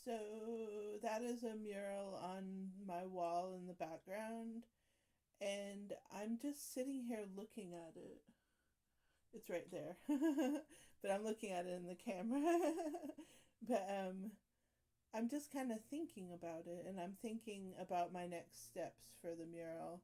So that is a mural on my wall in the background, and I'm just sitting here looking at it. It's right there, but I'm looking at it in the camera. But I'm just kind of thinking about it, and I'm thinking about my next steps for the mural.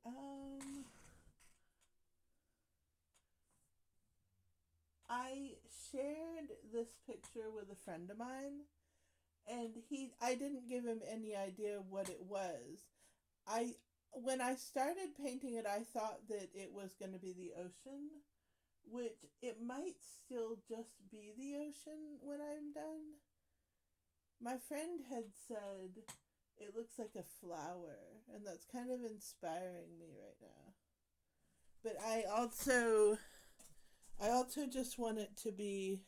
Um, I shared this picture with a friend of mine, and I didn't give him any idea what it was. I When I started painting it, I thought that it was going to be the ocean, which it might still just be the ocean when I'm done. My friend had said it looks like a flower, and that's kind of inspiring me right now. But I also just want it to be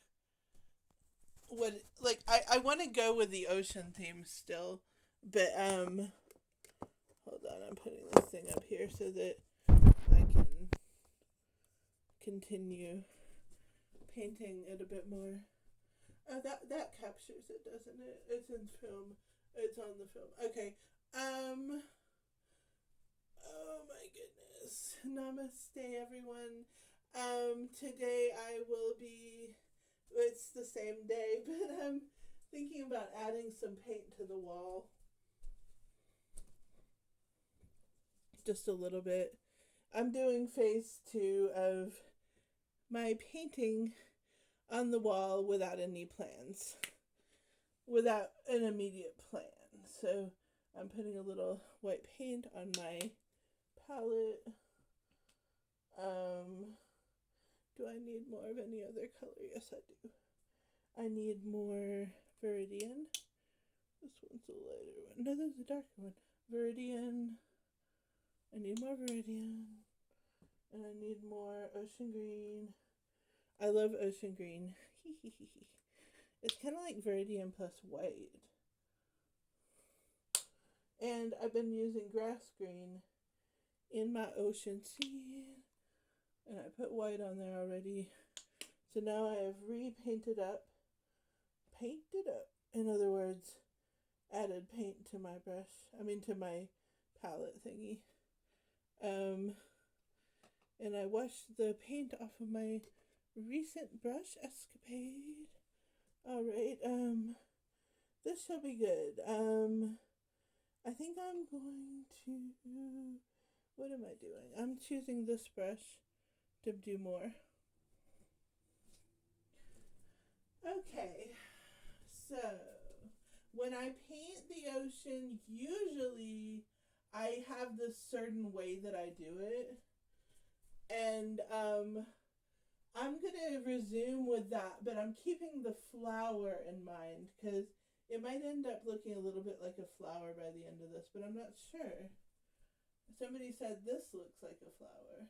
what, like, I want to go with the ocean theme still, but hold on, I'm putting this thing up here so that I can continue painting it a bit more. Oh, that captures it, doesn't it? It's in film. It's on the film. Okay. Oh my goodness. Namaste, everyone. Today I will be. It's the same day, but I'm thinking about adding some paint to the wall. Just a little bit. I'm doing phase 2 of my painting on the wall without any plans, without an immediate plan. So I'm putting a little white paint on my palette. Do I need more of any other color? Yes, I do. I need more Viridian. This one's a lighter one. No, there's a darker one. Viridian. I need more Viridian. And I need more ocean green. I love ocean green. It's kind of like Viridian plus white. And I've been using grass green in my ocean scene. And I put white on there already. So now I have repainted up. Painted up. In other words, added paint to my brush. To my palette thingy. And I washed the paint off of my recent brush escapade. Alright, this shall be good. I think I'm going to. What am I doing? I'm choosing this brush to do more. Okay, so when I paint the ocean, usually I have this certain way that I do it. And I'm gonna resume with that, but I'm keeping the flower in mind because it might end up looking a little bit like a flower by the end of this, but I'm not sure. Somebody said this looks like a flower.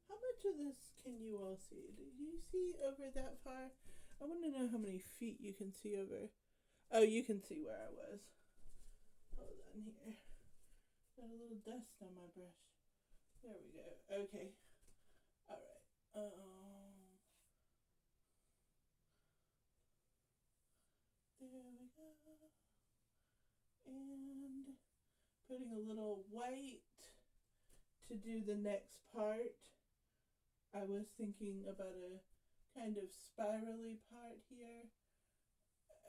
How much of this can you all see? Do you see over that far? I want to know how many feet you can see over. Oh, you can see where I was. Hold on here. Got a little dust on my brush. There we go. Okay. Alright. There we go. And putting a little white to do the next part. I was thinking about a kind of spirally part here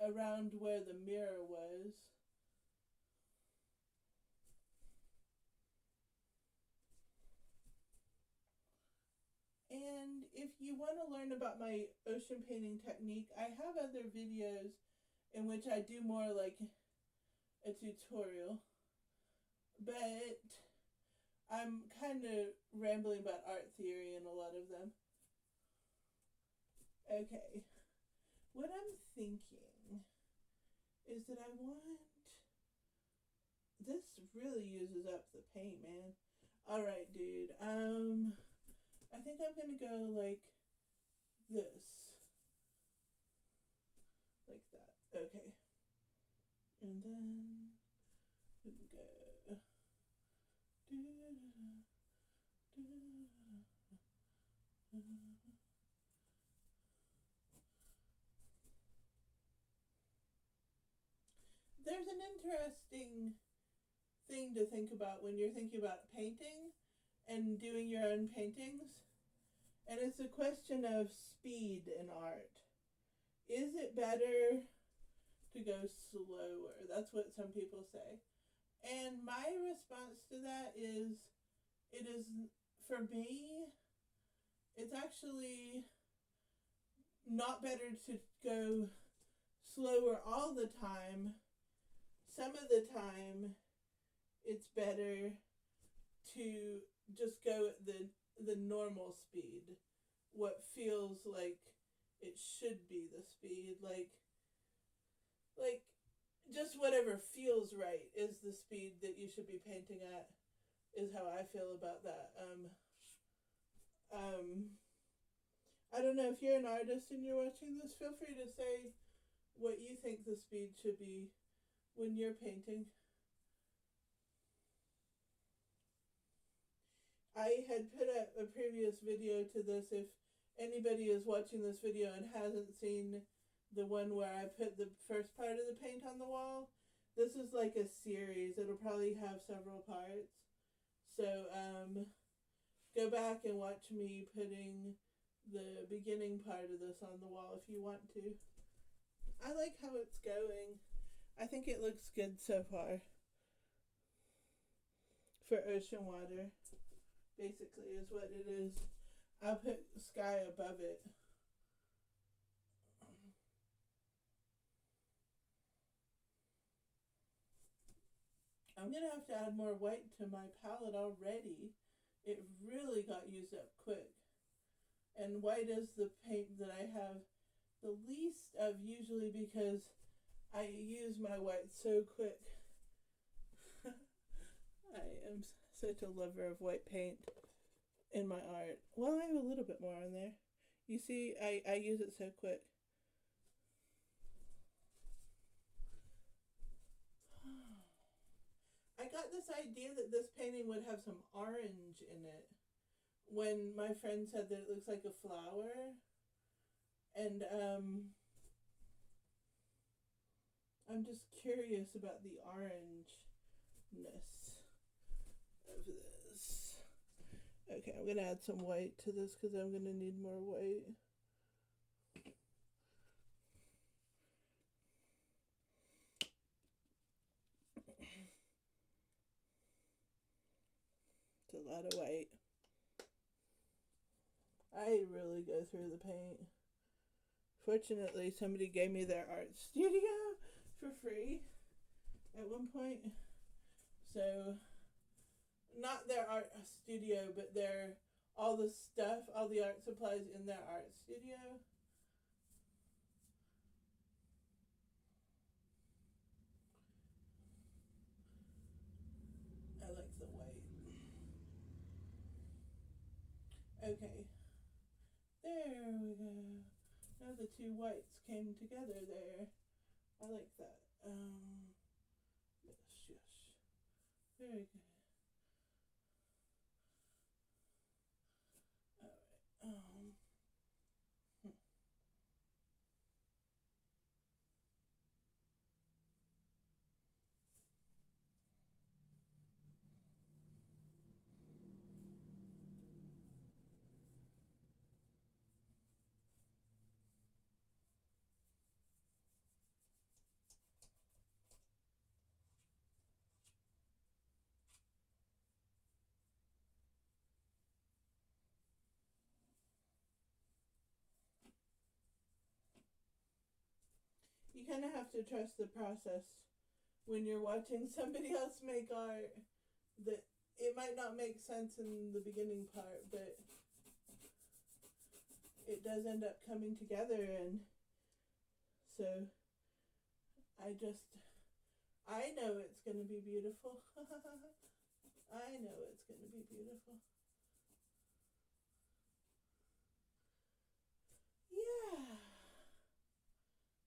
around where the mirror was. And if you want to learn about my ocean painting technique, I have other videos in which I do more like a tutorial. But I'm kind of rambling about art theory in a lot of them. Okay. What I'm thinking is that I want. This really uses up the paint, man. Alright, dude. I think I'm gonna go like this. Like that. Okay. And then we go. There's an interesting thing to think about when you're thinking about painting and doing your own paintings, and it's a question of speed in art. Is it better to go slower? That's what some people say. And my response to that is it is, for me, it's actually not better to go slower all the time. Some of the time, it's better to just go at the normal speed, what feels like it should be the speed, like just whatever feels right is the speed that you should be painting at, is how I feel about that. I don't know if you're an artist and you're watching this, feel free to say what you think the speed should be when you're painting. I had put a previous video to this. If anybody is watching this video and hasn't seen the one where I put the first part of the paint on the wall, this is like a series. It'll probably have several parts. So go back and watch me putting the beginning part of this on the wall if you want to. I like how it's going. I think it looks good so far. For ocean water, basically, is what it is. I'll put sky above it. I'm going to have to add more white to my palette already. It really got used up quick. And white is the paint that I have the least of, usually because I use my white so quick. I am such a lover of white paint in my art. Well, I have a little bit more on there. You see, I use it so quick. I got this idea that this painting would have some orange in it when my friend said that it looks like a flower. And I'm just curious about the orangeness of this. Okay, I'm going to add some white to this because I'm going to need more white. It's a lot of white. I really go through the paint. Fortunately, somebody gave me their art studio for free at one point. So, not their art studio, but all the stuff, all the art supplies in their art studio. I like the white. Okay. There we go. Now the two whites came together there. I like that. Yes. Very good. Alright. You kind of have to trust the process when you're watching somebody else make art, that it might not make sense in the beginning part, but it does end up coming together. And so I know it's going to be beautiful. I know it's going to be beautiful. Yeah.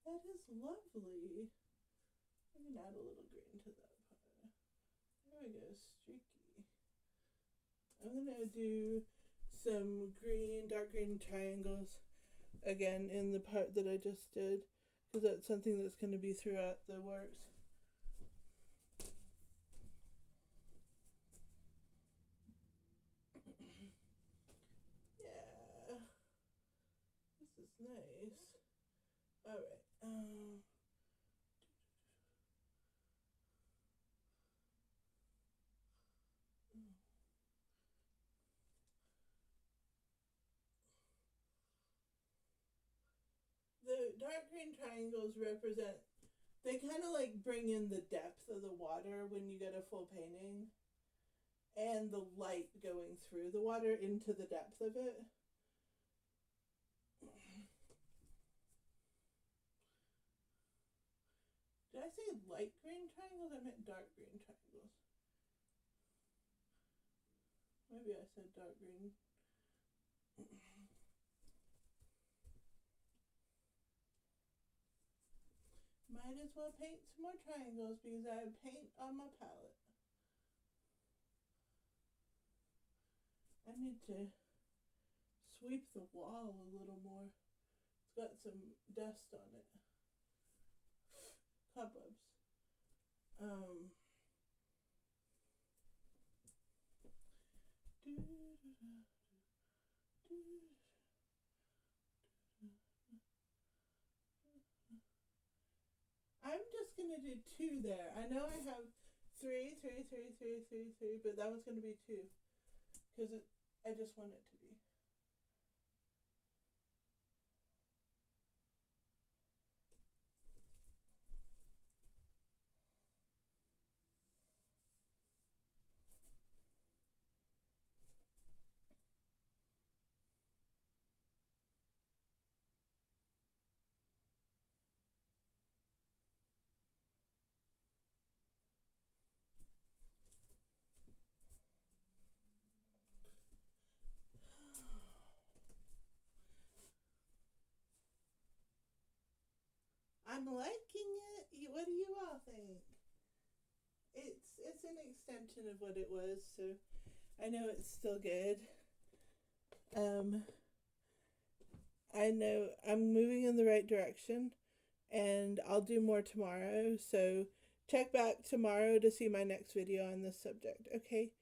That is lovely. I'm going to add a little green to that part. There we go, streaky. I'm going to do some green, dark green triangles again in the part that I just did, because that's something that's going to be throughout the works. Yeah, this is nice. All right. The dark green triangles represent, they kind of like bring in the depth of the water when you get a full painting, and the light going through the water into the depth of it. Did I say light green triangles? I meant dark green triangles. Maybe I said dark green. Might as well paint some more triangles because I have paint on my palette. I need to sweep the wall a little more. It's got some dust on it. Cobwebs. I'm just gonna do 2 there. I know I have 3, 3, 3, 3, 3, 3, but that one's gonna be 2 because I just want it to be. I'm liking it. What do you all think? It's an extension of what it was, so I know it's still good. I know I'm moving in the right direction, and I'll do more tomorrow. So check back tomorrow to see my next video on this subject. Okay,